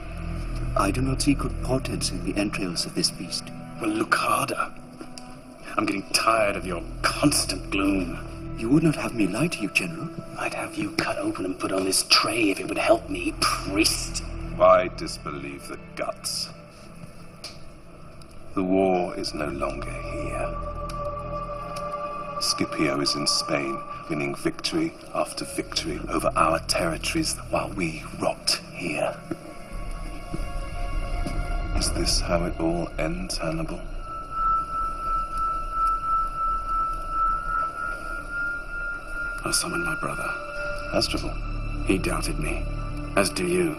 I do not see good portents in the entrails of this beast. Well, look harder. I'm getting tired of your constant gloom. You would not have me lie to you, General. I'd have you cut open and put on this tray if it would help me, priest. Why disbelieve the guts? The war is no longer here. Scipio is in Spain, winning victory after victory over our territories while we rot here. Is this how it all ends, Hannibal? I'll summon my brother. Asdrubal. He doubted me, as do you.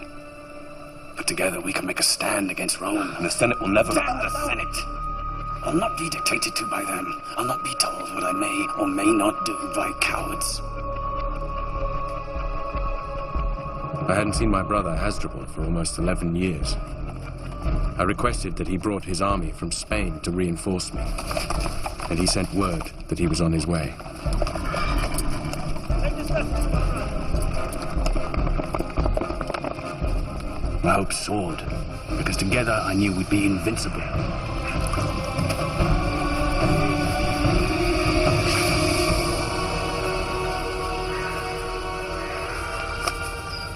But together we can make a stand against Rome. And the Senate will never... Damn the Senate! I'll not be dictated to by them. I'll not be told what I may or may not do by cowards. I hadn't seen my brother Hasdrubal for almost 11 years. I requested that he brought his army from Spain to reinforce me, and he sent word that he was on his way. My hopes soared, because together I knew we'd be invincible.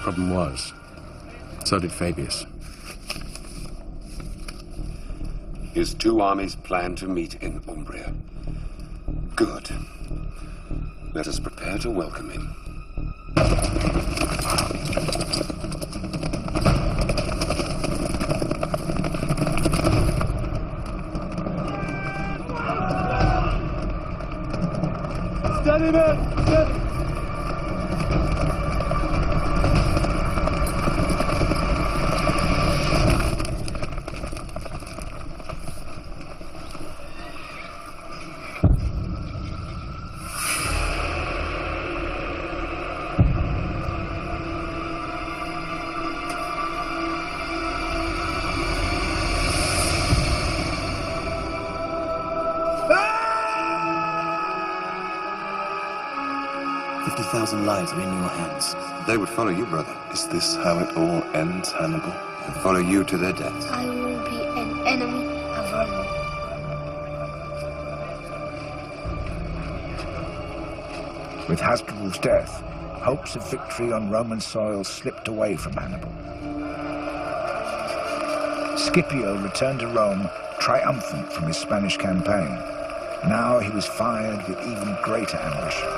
Problem was, so did Fabius. His two armies plan to meet in Umbria. Good. Let us prepare to welcome him. Steady, man! Steady! Lives are in your hands. They would follow you, brother. Is this how it all ends, Hannibal? And follow you to their death. I will be an enemy of Rome. With Hasdrubal's death, hopes of victory on Roman soil slipped away from Hannibal. Scipio returned to Rome triumphant from his Spanish campaign. Now he was fired with even greater ambition.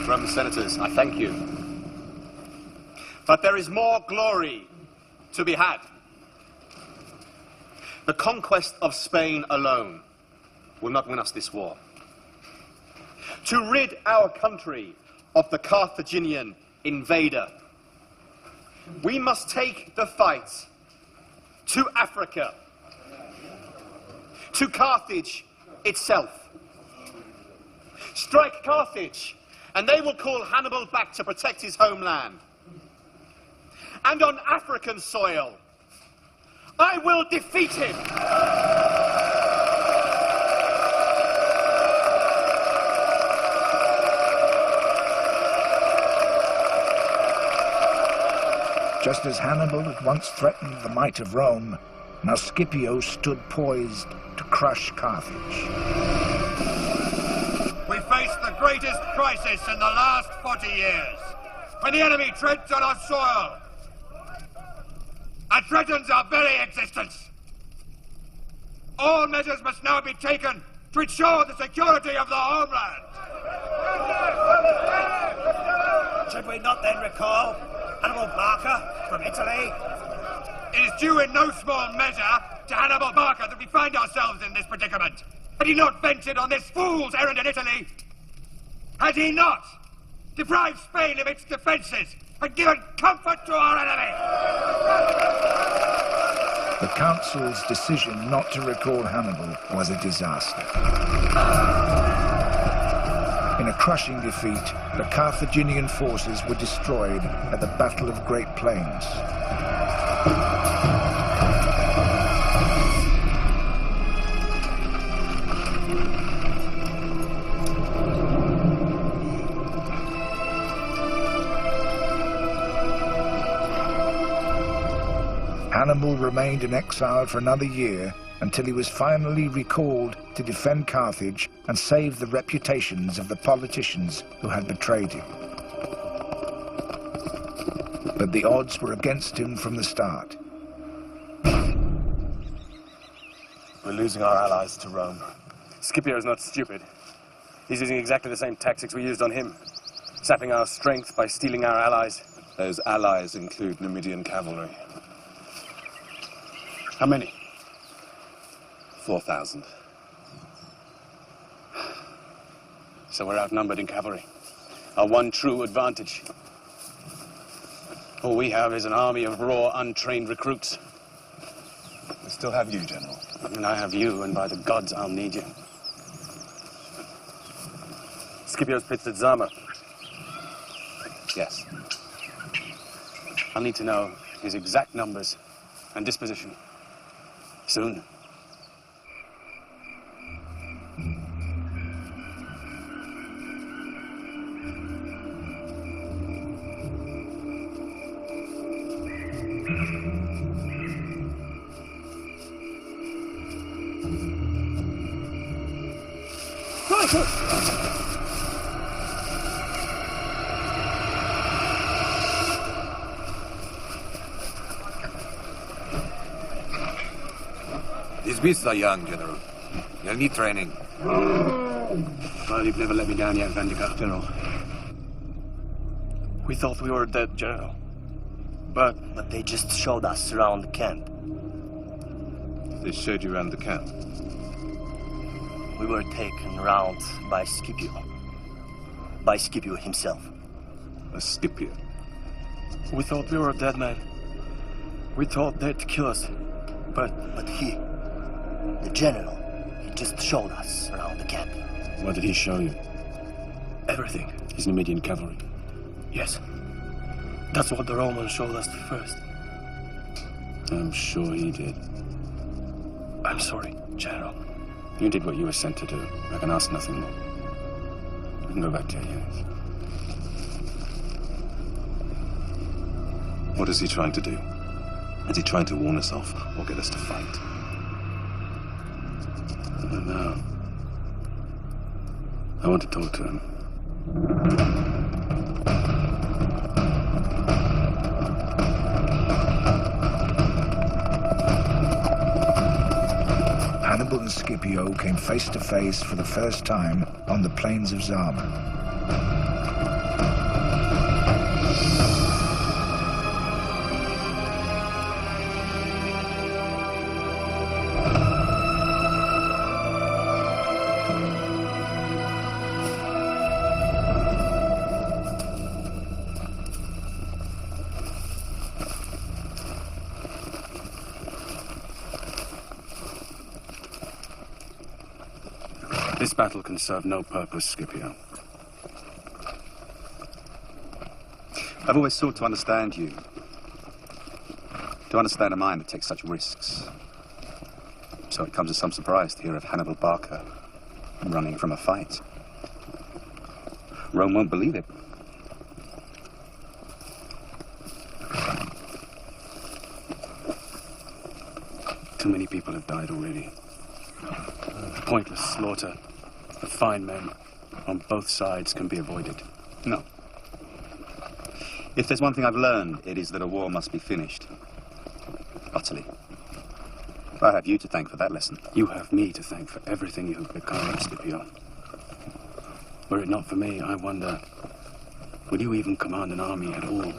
Roman senators, I thank you. But there is more glory to be had. The conquest of Spain alone will not win us this war. To rid our country of the Carthaginian invader, we must take the fight to Africa, to Carthage itself. Strike Carthage, and they will call Hannibal back to protect his homeland. And on African soil, I will defeat him! Just as Hannibal had once threatened the might of Rome, now Scipio stood poised to crush Carthage. We face the greatest crisis in the last 40 years, when the enemy treads on our soil and threatens our very existence. All measures must now be taken to ensure the security of the homeland. Should we not then recall Hannibal Barca from Italy? It is due in no small measure to Hannibal Barca that we find ourselves in this predicament. Had he not ventured on this fool's errand in Italy, had he not deprived Spain of its defenses and given comfort to our enemy? The council's decision not to recall Hannibal was a disaster. In a crushing defeat, the Carthaginian forces were destroyed at the Battle of Great Plains. Hannibal remained in exile for another year until he was finally recalled to defend Carthage and save the reputations of the politicians who had betrayed him. But the odds were against him from the start. We're losing our allies to Rome. Scipio is not stupid. He's using exactly the same tactics we used on him, sapping our strength by stealing our allies. Those allies include Numidian cavalry. How many? 4,000. So we're outnumbered in cavalry. Our one true advantage. All we have is an army of raw, untrained recruits. We still have you, General. And I have you, and by the gods, I'll need you. Scipio's pitched at Zama. Yes. I'll need to know his exact numbers and disposition. Soon. These beasts are young, General. They'll need training. Well, you've never let me down yet, Vandika. General. We thought we were dead, General. But they just showed us around the camp. They showed you around the camp? We were taken around by Scipio. By Scipio himself. A Scipio? We thought we were dead men. We thought they'd kill us. But he, the general, he just showed us around the camp. What did he show you? Everything. His Numidian cavalry? Yes. That's what the Romans showed us first. I'm sure he did. I'm sorry, General. You did what you were sent to do. I can ask nothing more. You can go back to your units. What is he trying to do? Is he trying to warn us off or get us to fight? I don't know. I want to talk to him. Hannibal and Scipio came face to face for the first time on the plains of Zama. This battle can serve no purpose, Scipio. I've always sought to understand you. To understand a mind that takes such risks. So it comes as some surprise to hear of Hannibal Barca running from a fight. Rome won't believe it. Too many people have died already. The pointless slaughter of fine men on both sides can be avoided. No. If there's one thing I've learned, it is that a war must be finished. Utterly. I have you to thank for that lesson. You have me to thank for everything you have become, Scipio. Were it not for me, I wonder, would you even command an army at all?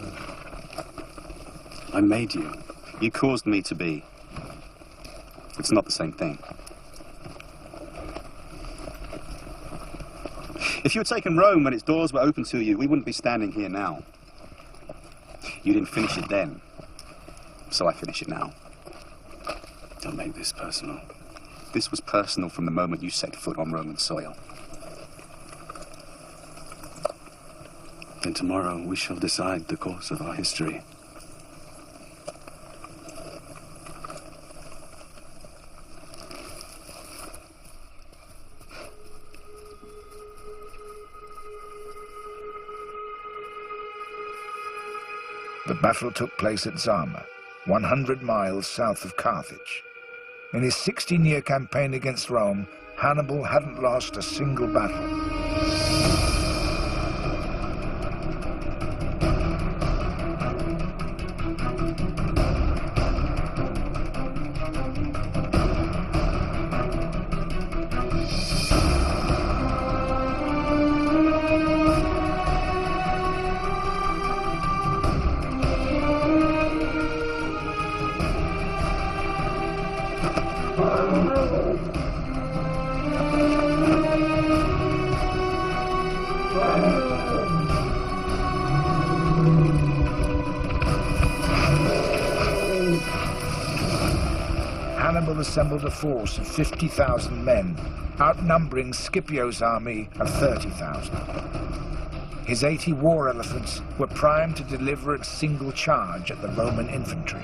I made you. You caused me to be. It's not the same thing. If you had taken Rome when its doors were open to you, we wouldn't be standing here now. You didn't finish it then, so I finish it now. Don't make this personal. This was personal from the moment you set foot on Roman soil. Then tomorrow we shall decide the course of our history. The battle took place at Zama, 100 miles south of Carthage. In his 16-year campaign against Rome, Hannibal hadn't lost a single battle. Hannibal assembled a force of 50,000 men, outnumbering Scipio's army of 30,000. his 80 war elephants were primed to deliver a single charge at the Roman infantry.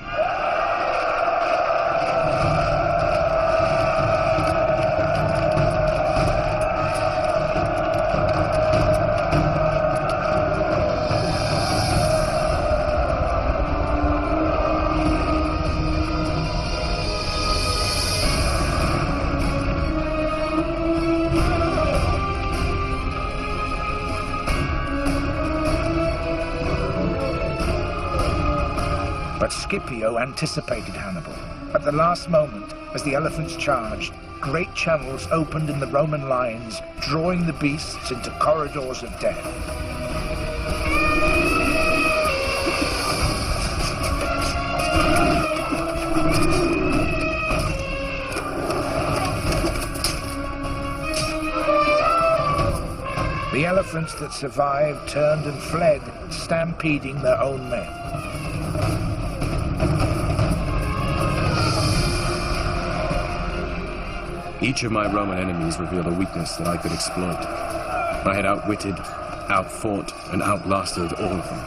But Scipio anticipated Hannibal. At the last moment, as the elephants charged, great channels opened in the Roman lines, drawing the beasts into corridors of death. The elephants that survived turned and fled, stampeding their own men. Each of my Roman enemies revealed a weakness that I could exploit. I had outwitted, outfought, and outlasted all of them.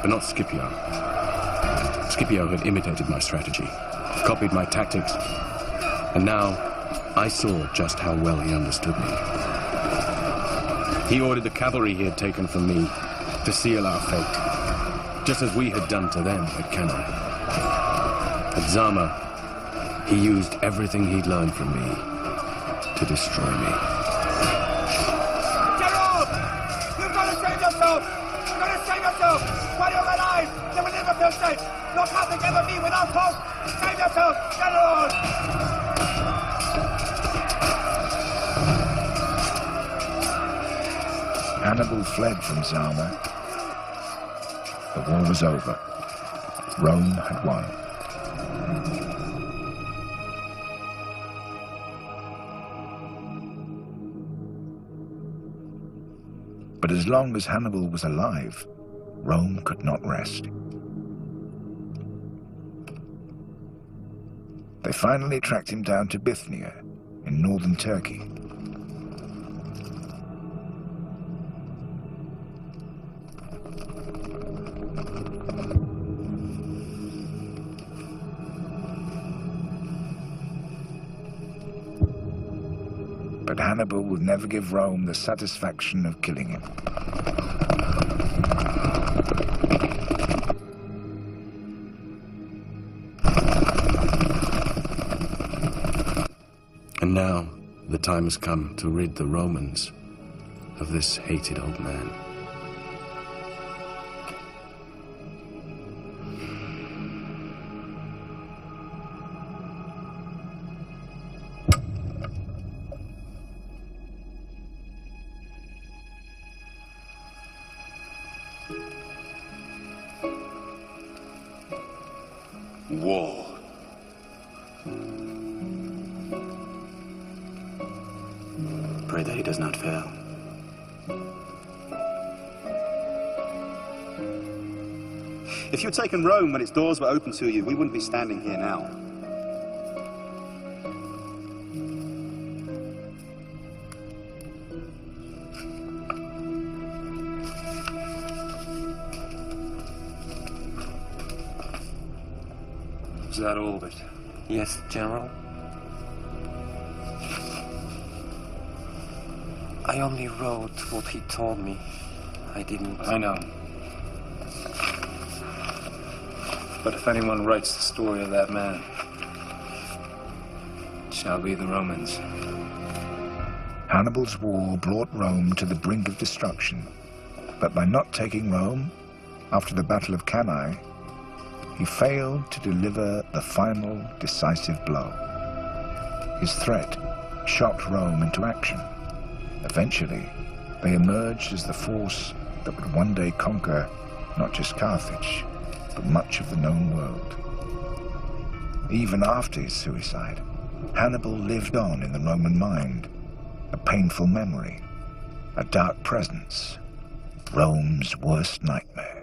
But not Scipio. Scipio had imitated my strategy, copied my tactics, and now I saw just how well he understood me. He ordered the cavalry he had taken from me to seal our fate, just as we had done to them at Cannae. At Zama, he used everything he'd learned from me to destroy me. General! You've got to save yourself! You've got to save yourself! While you're alive, you will never feel safe! Not having ever be without hope! Save yourself, General! Hannibal fled from Zama. The war was over. Rome had won. But as long as Hannibal was alive, Rome could not rest. They finally tracked him down to Bithynia in northern Turkey. But Hannibal would never give Rome the satisfaction of killing him. And now, the time has come to rid the Romans of this hated old man. War. Pray that he does not fail. If you had taken Rome when its doors were open to you, we wouldn't be standing here now. Is that all of it? Yes, General. I only wrote what he told me. I didn't... I know. But if anyone writes the story of that man, it shall be the Romans. Hannibal's war brought Rome to the brink of destruction, but by not taking Rome, after the Battle of Cannae, he failed to deliver the final decisive blow. His threat shocked Rome into action. Eventually, they emerged as the force that would one day conquer not just Carthage, but much of the known world. Even after his suicide, Hannibal lived on in the Roman mind, a painful memory, a dark presence, Rome's worst nightmare.